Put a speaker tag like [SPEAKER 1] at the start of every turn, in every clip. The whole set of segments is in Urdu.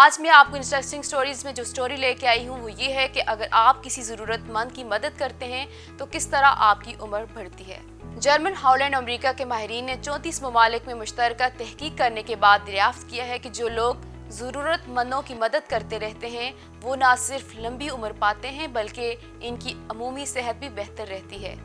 [SPEAKER 1] آج میں آپ کو انٹرسٹنگ سٹوریز میں جو سٹوری لے کے آئی ہوں وہ یہ ہے کہ اگر آپ کسی ضرورت مند کی مدد کرتے ہیں تو کس طرح آپ کی عمر بڑھتی ہے۔ جرمن ہالینڈ امریکہ کے ماہرین نے 34 ممالک میں مشترکہ تحقیق کرنے کے بعد دریافت کیا ہے کہ جو لوگ ضرورت مندوں کی مدد کرتے رہتے ہیں وہ نہ صرف لمبی عمر پاتے ہیں بلکہ ان کی عمومی صحت بھی بہتر رہتی ہے۔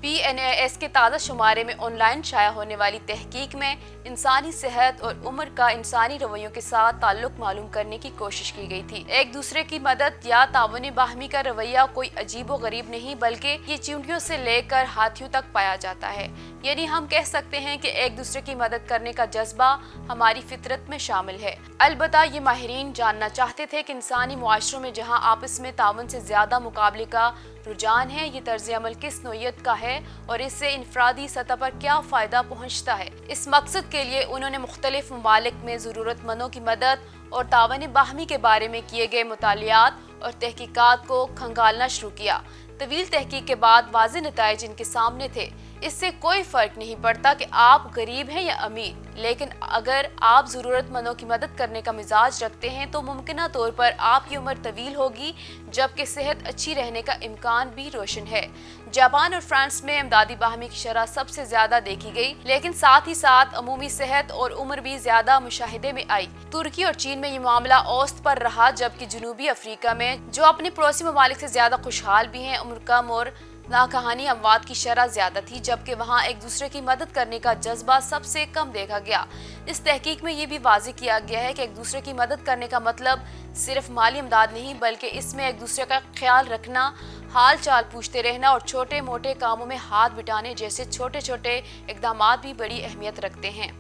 [SPEAKER 1] PNAS کے تازہ شمارے میں آن لائن شائع ہونے والی تحقیق میں انسانی صحت اور عمر کا انسانی رویوں کے ساتھ تعلق معلوم کرنے کی کوشش کی گئی تھی۔ ایک دوسرے کی مدد یا تعاون باہمی کا رویہ کوئی عجیب و غریب نہیں بلکہ یہ چیونٹیوں سے لے کر ہاتھیوں تک پایا جاتا ہے، یعنی ہم کہہ سکتے ہیں کہ ایک دوسرے کی مدد کرنے کا جذبہ ہماری فطرت میں شامل ہے۔ البتہ یہ ماہرین جاننا چاہتے تھے کہ انسانی معاشروں میں جہاں آپس میں تعاون سے زیادہ مقابلے کا رجحان ہے، یہ طرز عمل کس نوعیت کا ہے اور اس سے انفرادی سطح پر کیا فائدہ پہنچتا ہے۔ اس مقصد کے لیے انہوں نے مختلف ممالک میں ضرورت مندوں کی مدد اور تعاون باہمی کے بارے میں کیے گئے مطالعات اور تحقیقات کو کھنگالنا شروع کیا۔ طویل تحقیق کے بعد واضح نتائج ان کے سامنے تھے۔ اس سے کوئی فرق نہیں پڑتا کہ آپ غریب ہیں یا امیر، لیکن اگر آپ ضرورت مندوں کی مدد کرنے کا مزاج رکھتے ہیں تو ممکنہ طور پر آپ کی عمر طویل ہوگی جبکہ صحت اچھی رہنے کا امکان بھی روشن ہے۔ جاپان اور فرانس میں امدادی باہمی کی شرح سب سے زیادہ دیکھی گئی، لیکن ساتھ ہی ساتھ عمومی صحت اور عمر بھی زیادہ مشاہدے میں آئی۔ ترکی اور چین میں یہ معاملہ اوسط پر رہا جبکہ جنوبی افریقہ میں، جو اپنے پڑوسی ممالک سے زیادہ خوشحال بھی ہیں، عمر کم اور ناگہانی اموات کی شرح زیادہ تھی جبکہ وہاں ایک دوسرے کی مدد کرنے کا جذبہ سب سے کم دیکھا گیا۔ اس تحقیق میں یہ بھی واضح کیا گیا ہے کہ ایک دوسرے کی مدد کرنے کا مطلب صرف مالی امداد نہیں بلکہ اس میں ایک دوسرے کا خیال رکھنا، حال چال پوچھتے رہنا اور چھوٹے موٹے کاموں میں ہاتھ بٹانے جیسے چھوٹے چھوٹے اقدامات بھی بڑی اہمیت رکھتے ہیں۔